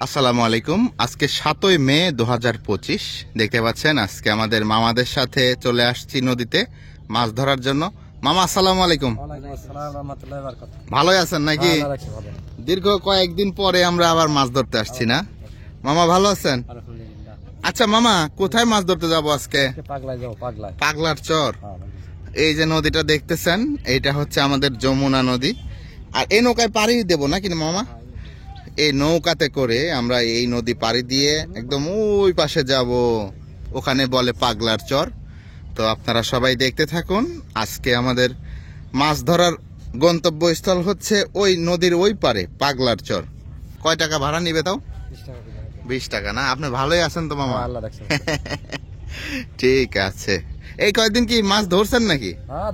আসসালামু আলাইকুম। আজকে 7ই মে 2025। দেখতে পাচ্ছেন আজকে আমাদের মামাদের সাথে চলে আসছি নদীতে মাছ ধরার জন্য। মামা আসসালামু আলাইকুম। ভালোই আছেন নাকি? দীর্ঘ কয়েকদিন পরে আমরা আবার মাছ ধরতে আসছি না? মামা ভালো আছেন? আচ্ছা মামা, কোথায় মাছ ধরতে যাবো আজকে? পাগলার চর। এই যে নদীটা দেখতেছেন, এইটা হচ্ছে আমাদের যমুনা নদী। আর এই নৌকায় পাড়ি দেবো নাকি মামা? এই নৌকাতে করে আমরা এই নদী পাড়ি দিয়ে একদম ওই পাশে যাব, ওখানে বলে পাগলার চর। তো আপনারা সবাই দেখতে থাকুন। আজকে আমাদের মাছ ধরার গন্তব্যস্থল হচ্ছে ওই নদীর ওই পারে পাগলার চর। কয় টাকা ভাড়া নিবে তাও? 20 টাকা না? আপনি ভালোই আছেন তো মামা? ঠিক আছে। এই কয়েকদিন কি মাছ ধরছেন নাকি?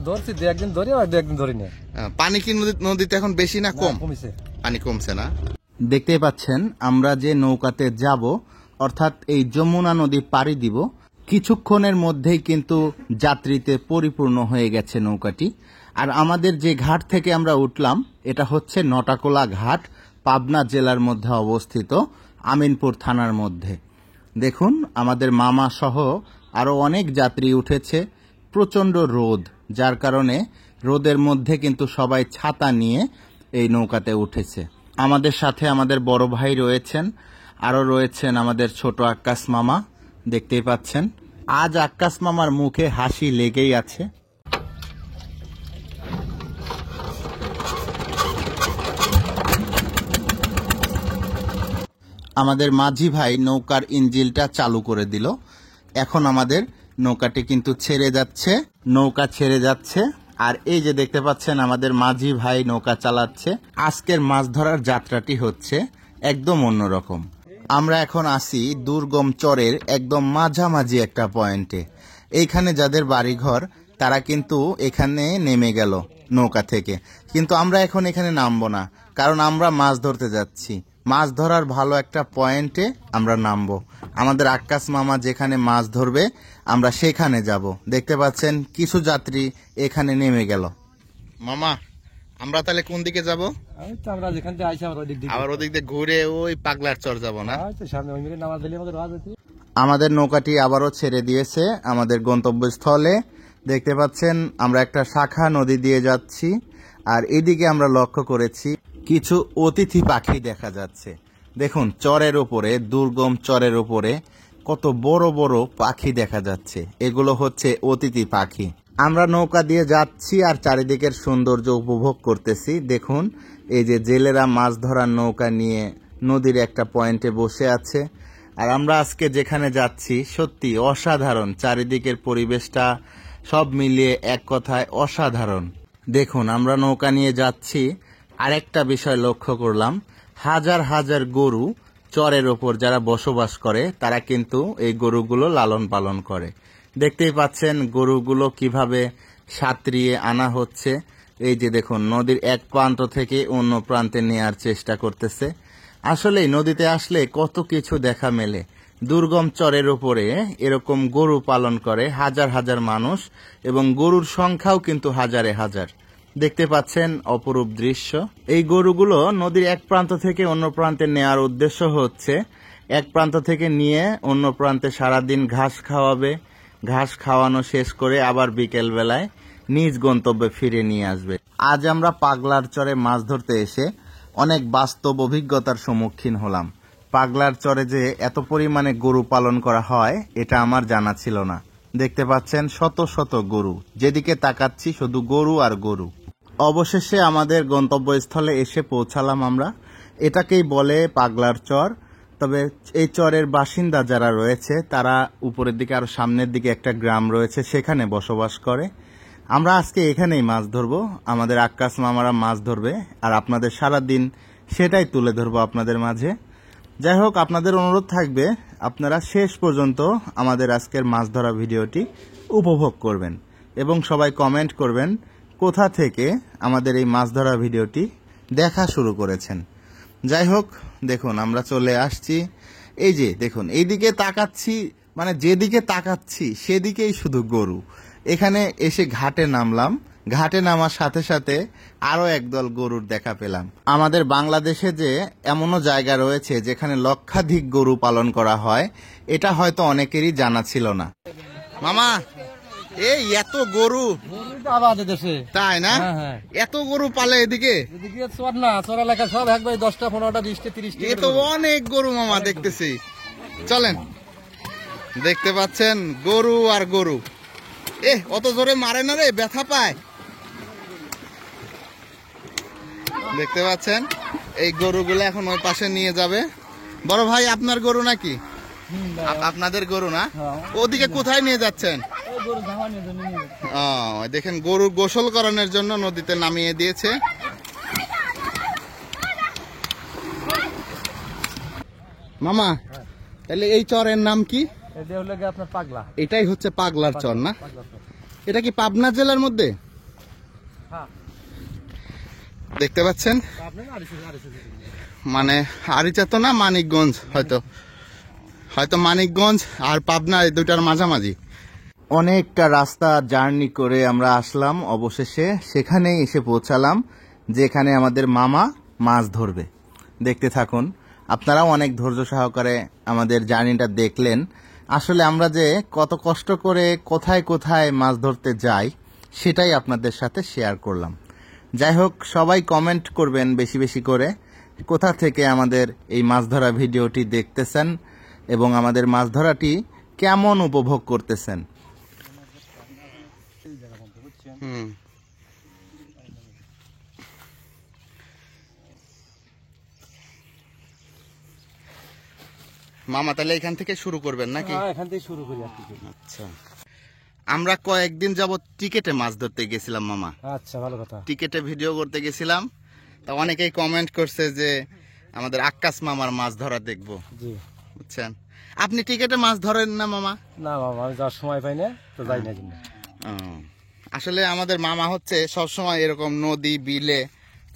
ধরছি, একদিন ধরি আর একদিন ধরি না। পানি কি নদীতে এখন বেশি না কম? পানি কমছে না? দেখতেই পাচ্ছেন আমরা যে নৌকাতে যাব, অর্থাৎ এই যমুনা নদী পাড়ি দিব, কিছুক্ষণের মধ্যেই কিন্তু যাত্রীতে পরিপূর্ণ হয়ে গেছে নৌকাটি। আর আমাদের যে ঘাট থেকে আমরা উঠলাম, এটা হচ্ছে নটাকোলা ঘাট, পাবনা জেলার মধ্যে অবস্থিত, আমিনপুর থানার মধ্যে। দেখুন আমাদের মামা সহ আরো অনেক যাত্রী উঠেছে। প্রচন্ড রোদ, যার কারণে রোদের মধ্যে কিন্তু সবাই ছাতা নিয়ে এই নৌকাতে উঠেছে। আমাদের সাথে আমাদের বড় ভাই রয়েছেন, আরো রয়েছেন আমাদের ছোট আক্কাস মামা। দেখতেই পাচ্ছেন আজ আক্কাস মামার মুখে হাসি লেগেই আছে। আমাদের মাঝি ভাই নৌকার ইঞ্জিনটা চালু করে দিল। এখন আমাদের নৌকাটি কিন্তু ছেড়ে যাচ্ছে, নৌকা ছেড়ে যাচ্ছে। আর এই যে দেখতে পাচ্ছেন আমাদের মাঝি ভাই নৌকা চালাচ্ছে। আজকের মাছ ধরার যাত্রাটি হচ্ছে একদম অন্যরকম। আমরা এখন আসি দুর্গম চরের একদম মাঝামাঝি একটা পয়েন্টে। এইখানে যাদের বাড়িঘর তারা কিন্তু এখানে নেমে গেল নৌকা থেকে, কিন্তু আমরা এখন এখানে নামবো না, কারণ আমরা মাছ ধরতে যাচ্ছি। মাছ ধরার ভালো একটা পয়েন্টে আমরা নামবো। আমাদের আক্কাস মামা যেখানে মাছ ধরবে আমরা সেখানে যাব। দেখতে পাচ্ছেন কিছু যাত্রী এখানে নেমে গেল। মামা আমরা তাহলে কোন দিকে যাব? আমরা যেখান থেকে আইছি আবার ওদিক দিয়ে ঘুরে ওই পাগলার চর যাব না? সামনে ওই মিলে নামাজ দিলে আমাদের নৌকাটি আবারও ছেড়ে দিয়েছে আমাদের গন্তব্যস্থলে। দেখতে পাচ্ছেন আমরা একটা শাখা নদী দিয়ে যাচ্ছি। আর এদিকে আমরা লক্ষ্য করেছি কিছু অতিথি পাখি দেখা যাচ্ছে। দেখুন চরের উপরে, দুর্গম চরের উপরে কত বড় বড় পাখি দেখা যাচ্ছে। এগুলো হচ্ছে অতিথি পাখি। আমরা নৌকা দিয়ে যাচ্ছি আর চারিদিকের সৌন্দর্য উপভোগ করতেছি। দেখুন এই যে জেলেরা মাছ ধরার নৌকা নিয়ে নদীর একটা পয়েন্টে বসে আছে। আর আমরা আজকে যেখানে যাচ্ছি সত্যি অসাধারণ, চারিদিকের পরিবেশটা সব মিলিয়ে এক কথায় অসাধারণ। দেখুন আমরা নৌকা নিয়ে যাচ্ছি, আরেকটা বিষয় লক্ষ্য করলাম, হাজার হাজার গরু চরের ওপর যারা বসবাস করে তারা কিন্তু এই গরুগুলো লালন পালন করে। দেখতেই পাচ্ছেন গরুগুলো কিভাবে সাঁতরিয়ে আনা হচ্ছে। এই যে দেখুন নদীর এক প্রান্ত থেকে অন্য প্রান্তে নেয়ার চেষ্টা করতেছে। আসলেই নদীতে আসলে কত কিছু দেখা মেলে। দুর্গম চরের উপরে এরকম গরু পালন করে হাজার হাজার মানুষ, এবং গরুর সংখ্যাও কিন্তু হাজারে হাজার। দেখতে পাচ্ছেন অপরূপ দৃশ্য। এই গরুগুলো নদীর এক প্রান্ত থেকে অন্য প্রান্তে নেয়ার উদ্দেশ্য হচ্ছে এক প্রান্ত থেকে নিয়ে অন্য প্রান্তে সারাদিন ঘাস খাওয়াবে, ঘাস খাওয়ানো শেষ করে আবার বিকেল বেলায় নিজ গন্তব্যে ফিরে নিয়ে আসবে। আজ আমরা পাগলার চরে মাছ ধরতে এসে অনেক বাস্তব অভিজ্ঞতার সম্মুখীন হলাম। পাগলার চরে যে এত পরিমাণে গরু পালন করা হয় এটা আমার জানা ছিল না। দেখতে পাচ্ছেন শত শত গরু, যেদিকে তাকাচ্ছি শুধু গরু আর গরু। অবশেষে আমাদের গন্তব্যস্থলে এসে পৌঁছালাম আমরা। এটাকেই বলে পাগলার চর। তবে এই চরের বাসিন্দা যারা রয়েছে তারা উপরের দিকে আরো সামনের দিকে একটা গ্রাম রয়েছে, সেখানে বসবাস করে। আমরা আজকে এখানেই মাছ ধরবো, আমাদের আক্কাস মামারা মাছ ধরবে, আর আপনাদের সারা দিন সেটাই তুলে ধরবো আপনাদের মাঝে। যাই হোক, আপনাদের অনুরোধ থাকবে আপনারা শেষ পর্যন্ত আমাদের আজকের মাছ ধরা ভিডিওটি উপভোগ করবেন এবং সবাই কমেন্ট করবেন কোথা থেকে আমাদের এই মাছ ধরা ভিডিওটি দেখা শুরু করেছেন। যাই হোক, দেখুন আমরা চলে আসছি। এই যে দেখুন এইদিকে তাকাচ্ছি, মানে যেদিকে তাকাচ্ছি সেদিকেই শুধু গরু। এখানে এসে ঘাটে নামলাম, ঘাটে নামার সাথে সাথে আরো একদল গরুর দেখা পেলাম। আমাদের বাংলাদেশে যে এমনও জায়গা রয়েছে যেখানে লক্ষাধিক গরু পালন করা হয়, এটা হয়তো অনেকেরই জানা ছিল না। মামা, এই এত গরু আবাদ দেশে, তাই না? হ্যাঁ, হ্যাঁ। এত গরু পালে এদিকে, এদিকে চর না, চর এলাকা সব একবার 10টা 15টা 20টা 30টা এ তো অনেক গরু মামা দেখতেছি। চলেন, দেখতে পাচ্ছেন গরু আর গরু। অত জোরে মারে না রে, ব্যথা পায়। দেখতে পাচ্ছেন এই গরুগুলো এখন ওই পাশে নিয়ে যাবে। বড় ভাই, আপনার গরু নাকি? আপনাদের গরু না? ওদিকে কোথায় নিয়ে যাচ্ছেন? দেখেন গরু গোসল করানোর জন্য নদীতে নামিয়ে দিয়েছে। মামা, তাহলে এই চরের নাম কি? এটা হলো গিয়ে আপনার পাগলা। এটাই হচ্ছে পাগলার চর না? এটা কি পাবনা জেলার মধ্যে? হ্যাঁ। দেখতে পাচ্ছেন, মানে আরিচা তো না, মানিকগঞ্জ, হয়তো মানিকগঞ্জ আর পাবনা এই দুটার মাঝামাঝি। অনেকটা রাস্তা জার্নি করে আমরা আসলাম, অবশেষে সেখানেই এসে পৌঁছালাম যেখানে আমাদের মামা মাছ ধরবে। দেখতে থাকুন, আপনারাও অনেক ধৈর্য সহকারে আমাদের জার্নিটা দেখলেন। আসলে আমরা যে কত কষ্ট করে কোথায় কোথায় মাছ ধরতে যাই সেটাই আপনাদের সাথে শেয়ার করলাম। যাই হোক, সবাই কমেন্ট করবেন বেশি বেশি করে, কোথা থেকে আমাদের এই মাছ ধরা ভিডিওটি দেখতেছেন এবং আমাদের মাছ ধরাটি কেমন উপভোগ করতেছেন। মামা, তাহলে এখান থেকে শুরু করবেন নাকি? এখান থেকে শুরু করি আর কি। আচ্ছা, আমরা কয়েকদিন যাবত টিকেটে মাছ ধরতে গেছিলাম মামা। আচ্ছা, ভালো কথা। টিকেটে ভিডিও করতে গেছিলাম, তা অনেকেই কমেন্ট করছে যে আমাদের আক্কাস মামার মাছ ধরা দেখবো। জি, বুঝছেন, আপনি টিকেটে মাছ ধরেন না মামা? না মামা, আমি যাওয়ার সময় পাই না, তো যাই না জন্য। আসলে আমাদের মামা হচ্ছে সবসময় এরকম নদী বিলে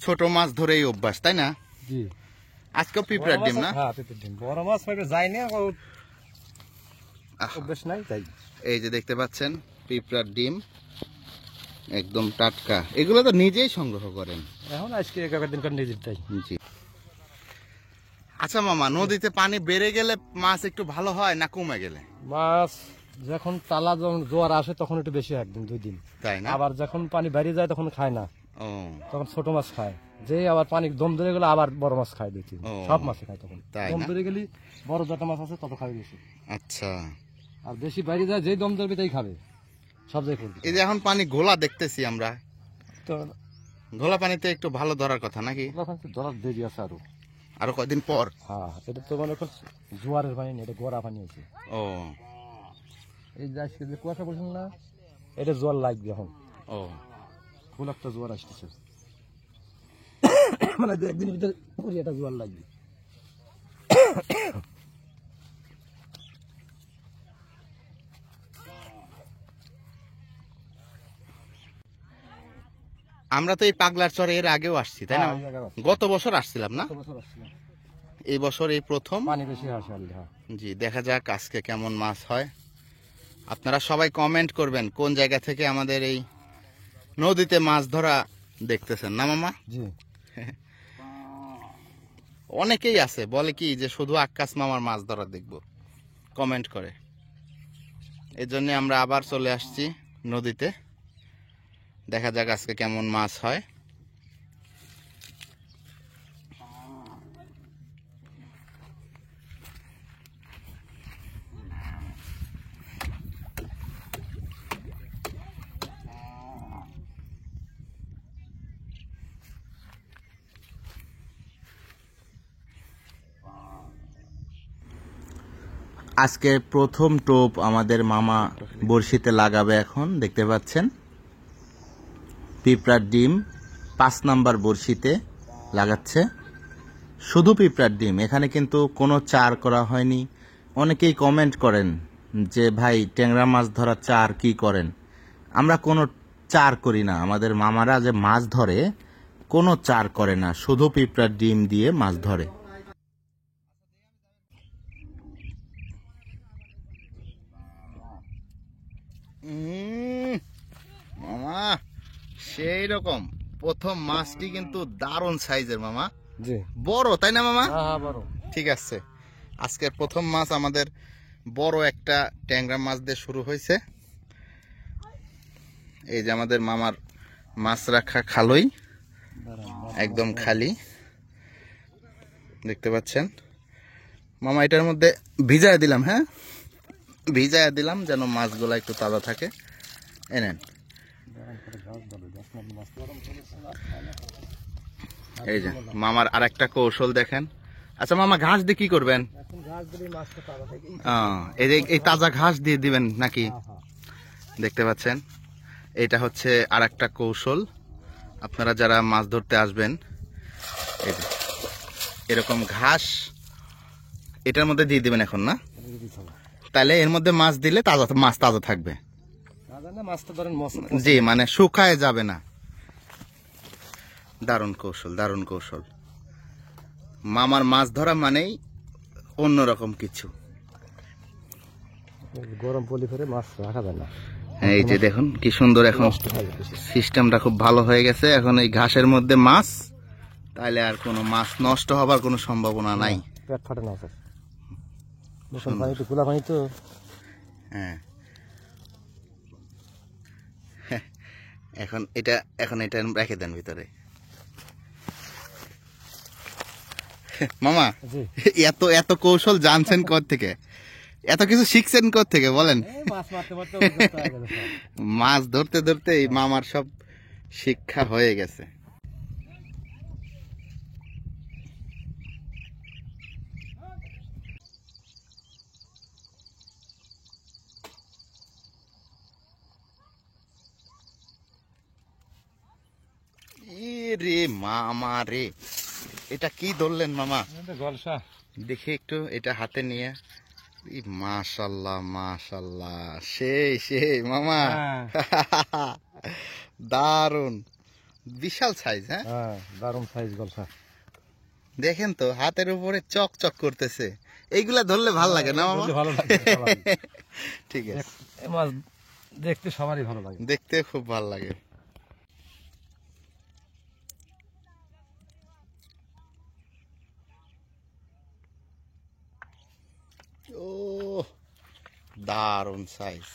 ছোট মাছ ধরেই অভ্যাস, তাই না? জি। আজকেও পিঁপড়ার ডিম না? হ্যাঁ, পিঁপড়ার ডিম। বড় মাছ পাইবে যাই না, অভ্যাস নাই তাই। এই যে দেখতে পাচ্ছেন পিঁপড়ার ডিম, একদম টাটকা। এগুলো তো নিজেই সংগ্রহ করেন? এখন আজকে একদিন কার নিজের তাই। জি। আচ্ছা মামা, নদীতে পানি বেড়ে গেলে মাছ একটু ভালো হয় না কমে গেলে? মাছ যখন তালা জোয়ার আসে তখন একটু বেশি, একদিন 2 দিন, তাই না? আবার যখন পানি বাইরে যায় তখন খায় না, ও, তখন ছোট মাছ খায়। যে আবার পানি দম ধরে গেলে আবার বড় মাছ খায়, দেখি ও। সব মাছ খায় তখন। তাই দম না? ধরে গেলে বড় যত মাছ আছে তত খাবে বেশি, আচ্ছা। আর বেশি বাইরে যায় যেই দম ধরবে তাই খাবে, সব জায়গায় পড়বে। এই যে এখন পানি ঘোলা দেখতেছি আমরা, তো ঘোলা পানিতে একটু ভালো ধরার কথা নাকি? তখন তো ধরার দেরি আছে আরো কয়দিন পর? হ্যাঁ, এটা তো মানে এখন জোয়ারের পানি নেই, এটা গোড়া পানি আছে। ও, এই যে আজকে যে কুয়াশা পড়ছিল না, এটা জোয়ার লাগবে এখন। ও, ফুল একটা জোয়ার আসতেছে, মানে 2 একদিনের ভিতরে এটা জোয়ার লাগবে। আমরা তো এই পাগলার চরে এর আগেও আসছি, তাই না? গত বছর আসছিলাম না? এই বছর এই প্রথম। পানি বেশি আসে। জি, দেখা যাক আজকে কেমন মাছ হয়। আপনারা সবাই কমেন্ট করবেন কোন জায়গা থেকে আমাদের এই নদীতে মাছ ধরা দেখতেছেন, না মামা? জি। অনেকেই আছে বলে কি যে শুধু আক্কাস মামার মাছ ধরা দেখবো, কমেন্ট করে। এই জন্য আমরা আবার চলে আসছি নদীতে, দেখা যাক আজকে কেমন মাছ হয়। আজকে প্রথম টোপ আমাদের মামা বড়শিতে লাগাবে। এখন দেখতে পাচ্ছেন পিঁপড়ার ডিম 5 নাম্বার বড়শিতে লাগাচ্ছে। শুধু পিঁপড়ার ডিম, এখানে কিন্তু কোনো চার করা হয়নি। অনেকেই কমেন্ট করেন যে ভাই ট্যাংরা মাছ ধরা চার কি করেন? আমরা কোনো চার করি না। আমাদের মামারা যে মাছ ধরে কোনো চার করে না, শুধু পিঁপড়ার ডিম দিয়ে মাছ ধরে। মামা সেই রকম প্রথম মাছটি কিন্তু দারুণ সাইজের মামা, জি বড় তাই না মামা? হ্যাঁ বড়। ঠিক আছে, আজকের প্রথম মাছ আমাদের বড় একটা ট্যাংরা মাছ দিয়ে শুরু হয়েছে। এই যে আমাদের মামার মাছ রাখা খালই একদম খালি দেখতে পাচ্ছেন মামা। এটার মধ্যে ভিজায় দিলাম, হ্যাঁ ভিজায় দিলাম যেন মাছগুলো একটু তাজা থাকে। এনেন, এই যে মামার আরেকটা কৌশল দেখেন। আচ্ছা মামা, ঘাস দিয়ে কি করবেন? এই যে এই তাজা ঘাস দিয়ে দিবেন নাকি? দেখতে পাচ্ছেন, এটা হচ্ছে আরেকটা কৌশল। আপনারা যারা মাছ ধরতে আসবেন, এই যে এরকম ঘাস এটার মধ্যে দিয়ে দিবেন এখন, না তাহলে এর মধ্যে মাছ দিলে তাজা মাছ তাজা থাকবে। জি, মানে শুকায় যাবে না। দারুণ কৌশল, দারুণ কৌশল। মামার মাছ ধরা মানেই অন্যরকম কিছু। গরম পলি করে মাছ রাখা যায় না। এই যে দেখুন কি সুন্দর, এখন সিস্টেমটা খুব ভালো হয়ে গেছে। এখন এই ঘাসের মধ্যে মাছ, তাহলে আর কোনো মাছ নষ্ট হবার কোনো সম্ভাবনা নাই। পেট ফাটে না স্যার, নতুন পানি তো, খোলা পানি তো। হ্যাঁ, এখন এটা রেখে দেন ভিতরে। মামা, এত এত কৌশল জানছেন কোত্থেকে? এত কিছু শিখছেন কোত্থেকে বলেন? মাছ ধরতে ধরতে এই মামার সব শিক্ষা হয়ে গেছে। রে মামা রে, এটা কি ধরলেন মামা? গলসা। দেখি একটু এটা হাতে নিয়ে। মাশাল্লাহ মাশাল্লাহ, সেই সেই মামা, দারুন বিশাল সাইজ। হ্যাঁ দারুণ সাইজ গলসা। দেখেন তো হাতের উপরে চক চক করতেছে। এইগুলা ধরলে ভাল লাগে না মামা? ভালো লাগে। ঠিক আছে, মাছ দেখতে সবারই ভালো লাগে, দেখতে খুব ভালো লাগে। ও দারুণ সাইজ,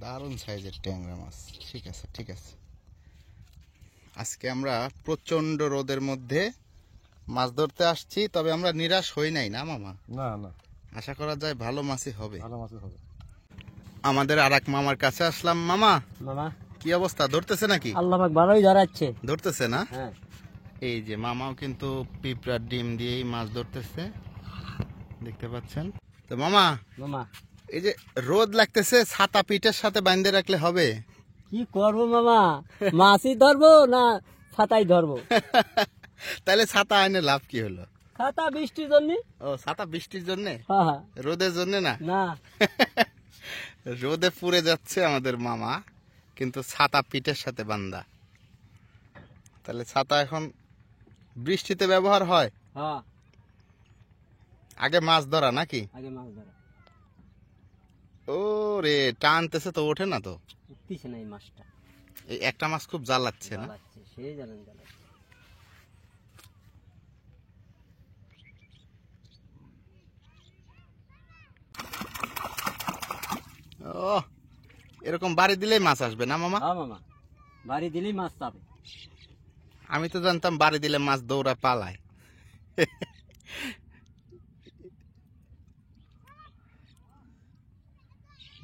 দারুণ সাইজের ট্যাংরা মাছ। ঠিক আছে ঠিক আছে, আজকে আমরা প্রচন্ড রোদের মধ্যে মাছ ধরতে আসছি, তবে আমরা নিরাশ হই নাই না মামা? না না, আশা করা যায় ভালো মাছই হবে। ভালো মাছই হবে। আমাদের আর এক মামার কাছে আসলাম। মামা, মামা কি অবস্থা? ধরতেছে নাকি? আল্লাহ পাক ভালোই ধরাচ্ছে। ধরতেছে না? হ্যাঁ, এই যে মামাও কিন্তু পিঁপড়ার ডিম দিয়েই মাছ ধরতেছে, দেখতে পাচ্ছেন তো মামা। মামা এই যে রোদ লাগতেছে, ছাতা পিঠের সাথে বাঁধে রাখলে হবে? কি করবো মামা, মাছই ধরবো না ছাতাই ধরবো? তাহলে ছাতা আইনে লাভ কি হলো? ছাতা বৃষ্টির জন্য। ও, ছাতা বৃষ্টির জন্য, হ্যাঁ, রোদের জন্য না? না রোদে পুড়ে যাচ্ছে আমাদের মামা, কিন্তু ছাতা পিঠের সাথে বান্ধা। তাহলে ছাতা এখন বৃষ্টিতে ব্যবহার হয়। হ্যাঁ, আগে মাছ ধরা নাকি? আগে মাছ ধরা। ও রে, টানতেছে তো, ওঠে না তো। উঠতেছে না এই মাছটা, এই একটা মাছ খুব জ্বালাচ্ছে না? জ্বালাচ্ছে, সেই জ্বালান জ্বালাচ্ছে। ও, এরকম বাড়ি দিলেই মাছ আসবে না মামা? হ্যাঁ মামা, বাড়ি দিলেই মাছ পাবে। আমি তো জানতাম বাড়ি দিলে মাছ দৌড়া পালায়।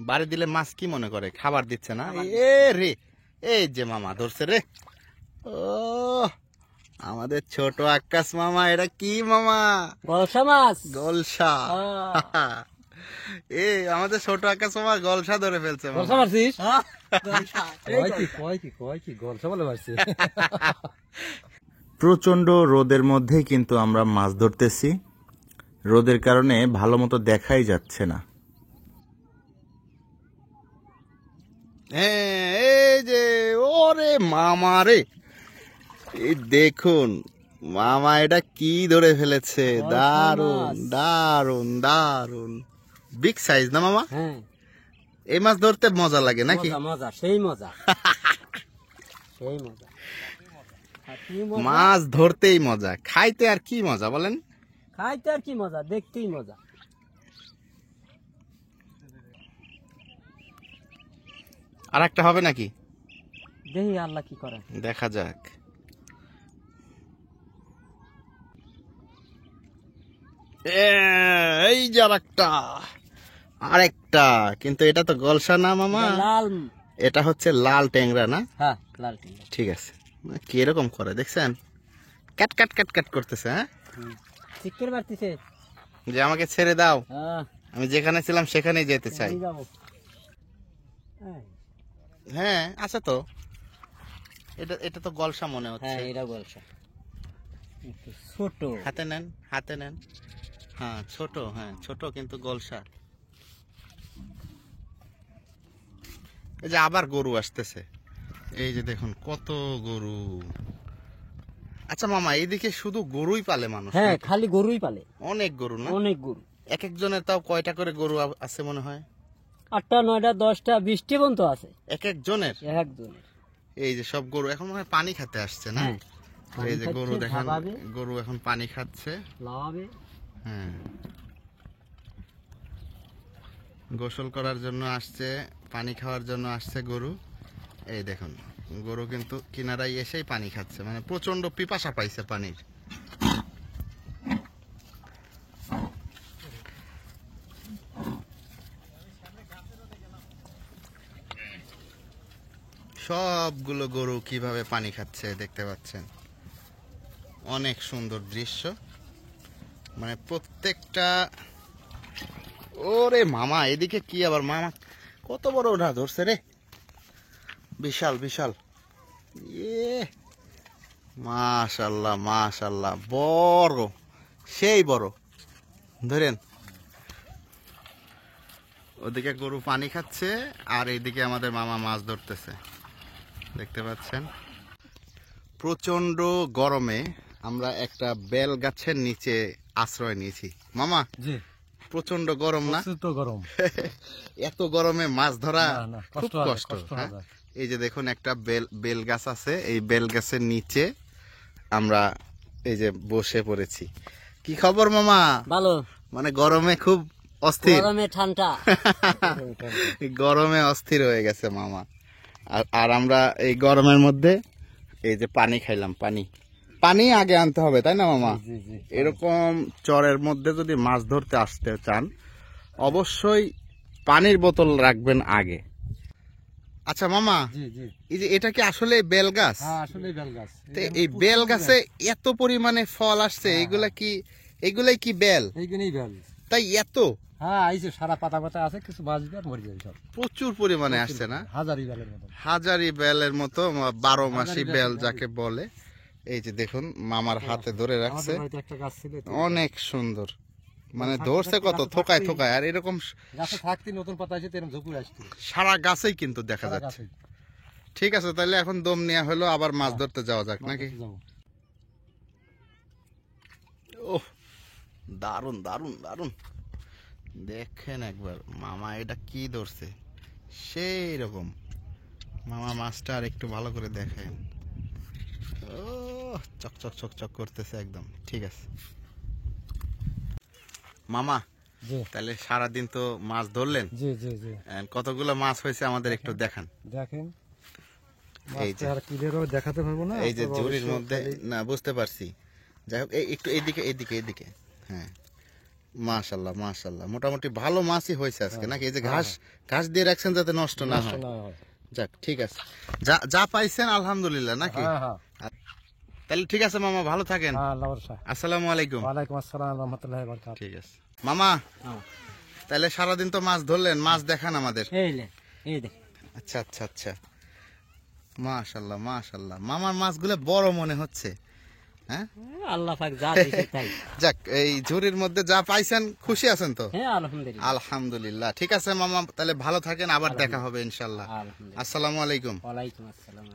বাড়ি দিলে মাছ কি মনে করে? খাবার দিচ্ছে না? এ রে, এই যে মামা ধরছে রে। ও, আমাদের ছোট আকাশ মামা। এটা কি মামা? গলসা মাছ। গলসা। এ আমাদের ছোট আকাশ মামা গলসা ধরে ফেলছে মামা। গলসা মারছিস? গলসা বলে মারছি। প্রচন্ড রোদের মধ্যেই কিন্তু আমরা মাছ ধরতেছি। রোদের কারণে ভালো মতো দেখাই যাচ্ছে না। হ্যাঁ, এই যে ওরে মামা রে, এই দেখুন মামা এটা কি ধরে ফেলেছে। দারুন দারুন দারুন, বিগ সাইজ না মামা? হ্যাঁ, এই মাছ ধরতে মজা লাগে নাকি? মজা মজা, সেই মজা। সেই মজা আর কি মজা মাছ ধরতেই মজা, খাইতে আর কি মজা বলেন? খাইতে আর কি মজা, দেখতেই মজা। আর একটা হবে নাকি? দেখি আল্লাহ কি করে। দেখা যাক। এই যে আরেকটা, কিন্তু এটা তো গলসা না মামা, লাল, এটা হচ্ছে লাল ট্যাংরা না? হ্যাঁ লাল টিঙ্গা। ঠিক আছে, কিরকম করে দেখছেন, ক্যাট ক্যাট ক্যাট ক্যাট করতেছে। হ্যাঁ, চিকের মারতেছে যে আমাকে ছেড়ে দাও, হ্যাঁ আমি যেখানে ছিলাম সেখানেই যেতে চাই। আমি যাবো। এই, হ্যাঁ আছে তো, এটা তো গলসা মনে হচ্ছে। হ্যাঁ এটা বলছো একটু ছোট। হাতে নেন, হাতে নেন। হ্যাঁ ছোট, হ্যাঁ ছোট কিন্তু গলসা। এই যে আবার গরু আসতেছে, এই যে দেখুন কত গরু। আচ্ছা মামা, এইদিকে শুধু গরুই পালে মানুষ? হ্যাঁ খালি গরুই পালে, অনেক গরু না? অনেক গরু। এক একজনের তাও কয়টা করে গরু আছে মনে হয়? 8টা 9টা 10টা 20টি পর্যন্ত আছে এক একজনের? একজনের। এই যে সব গরু এখন মনে হয় পানি খেতে আসছে না? হ্যাঁ এই যে গরু দেখেন, খাওয়াবে, গরু এখন পানি খাচ্ছে। লাভাবে। হ্যাঁ, গোসল করার জন্য আসছে, পানি খাওয়ার জন্য আসছে গরু। এই দেখুন গরু কিন্তু কিনারায় এসেই পানি খাচ্ছে, মানে প্রচন্ড পিপাসা পাইছে পানির। সবগুলো গরু কিভাবে পানি খাচ্ছে দেখতে পাচ্ছেন, অনেক সুন্দর দৃশ্য। মানে প্রত্যেকটা, ওরে মামা এদিকে কি আবার, মামা কত বড় ওটা ধরছে রে, বিশাল বিশাল। ইয়ে মাশাল্লাহ মাশাল্লাহ, বড়, সেই বড়। ধরেন, ওদিকে গরু পানি খাচ্ছে আর এইদিকে আমাদের মামা মাছ ধরতেছে, দেখতে পাচ্ছেন। প্রচন্ড গরমে আমরা একটা বেল গাছের নিচে আশ্রয় নিয়েছি। মামা জি, প্রচন্ড গরম না? তো গরম। এত গরমে মাছ ধরা না, না, খুব কষ্ট হয়, কষ্ট। কষ্ট হ্যাঁ? হয়। এই যে দেখুন একটা বেল গাছ আছে, এই বেল গাছের নিচে আমরা এই যে বসে পড়েছি। কি খবর মামা? ভালো, মানে গরমে খুব অস্থির, গরমে ঠান্ডা। গরমে অস্থির হয়ে গেছে মামা। আর আমরা এই গরমের মধ্যে এই যে পানি খাইলাম, পানি আগে আনতে হবে তাই না মামা? জি জি, এরকম চরের মধ্যে যদি মাছ ধরতে আসতে চান অবশ্যই পানির বোতল রাখবেন আগে। আচ্ছা মামা, জি জি, এই যে এটা কি আসলে বেল গাছ? হ্যাঁ আসলে বেল গাছ। তো এই বেল গাছে এত পরিমাণে ফল আসছে, এগুলাই কি বেল? এইখানেই বেল। তাই এত হ্যাঁ এই যে সারা পাতা পাতা আছে, কিছু বাঁচবে আর মরে যাবে সব। প্রচুর পরিমাণে আসছে না? হাজারি বেলের মতো। হাজারি বেলের মতো, 12 মাসি বেল যাকে বলে। এই যে দেখুন মামার হাতে ধরে রাখছে, আমাদের বাড়িতে একটা গাছ ছিল তো। অনেক সুন্দর, মানে ধরছে কত থোকায় থোকায়। আর এরকম গাছে থাকতে নতুন পাতা আছে, এরকম ঝুপুরে আসছে। সারা গাছেই কিন্তু দেখা সারা যাচ্ছে। গাছে। ঠিক আছে, তাহলে এখন দম নেওয়া হলো, আবার মাছ ধরতে যাওয়া যাক নাকি? যাবো। ওহ দারুন দারুন দারুন, দেখেন একবার মামা এটা কি ধরছে, সেই রকম। মামা মাছটা আর একটু ভালো করে দেখেন, ও চকচক চকচক করতেছে একদম। ঠিক আছে মামা, জি তাহলে সারাদিন তো মাছ ধরলেন, জি জি জি, কতগুলো মাছ হয়েছে আমাদের একটু দেখান। দেখেন এই যে আর ক্লিয়ার ভাবে দেখাতে পারবো না। এই যে তবে ঝুড়ির অবশ্যই মধ্যে, না বুঝতে পারছি, যাই হোক একটু এদিকে এদিকে এদিকে। হ্যাঁ মাশাল্লাহ মাশাল্লাহ, মোটামুটি ভালো মাছই হয়েছে আজকে নাকি? এই যে ঘাস দিয়ে রাখছেন যাতে নষ্ট না হয়। না হয়। যাক ঠিক আছে, যা পাইছেন আলহামদুলিল্লাহ নাকি? হ্যাঁ হ্যাঁ, তাহলে ঠিক আছে মামা, ভালো থাকেন। হ্যাঁ আল্লাহ ভরসা। আসসালামু আলাইকুম। ওয়ালাইকুম আসসালাম রহমতুল্লাহ বারকাত। ঠিক আছে মামা, তাহলে সারাদিন তো মাছ ধরলেন, মাছ দেখান আমাদের। এই লে, এই দেখ। আচ্ছা আচ্ছা আচ্ছা, মাশাল্লাহ মাশাল্লাহ, মামার মাছগুলো বড় মনে হচ্ছে। হ্যাঁ আল্লাহ পাক যা দিয়েছে তাই। যাক, এই ঝুড়ির মধ্যে যা পাইছেন খুশি আছেন তো? হ্যাঁ আলহামদুলিল্লাহ। আলহামদুলিল্লাহ। ঠিক আছে মামা, তাহলে ভালো থাকেন, আবার দেখা হবে ইনশাল্লাহ। আলহামদুলিল্লাহ। আসসালামু আলাইকুম। ওয়ালাইকুম আসসালাম।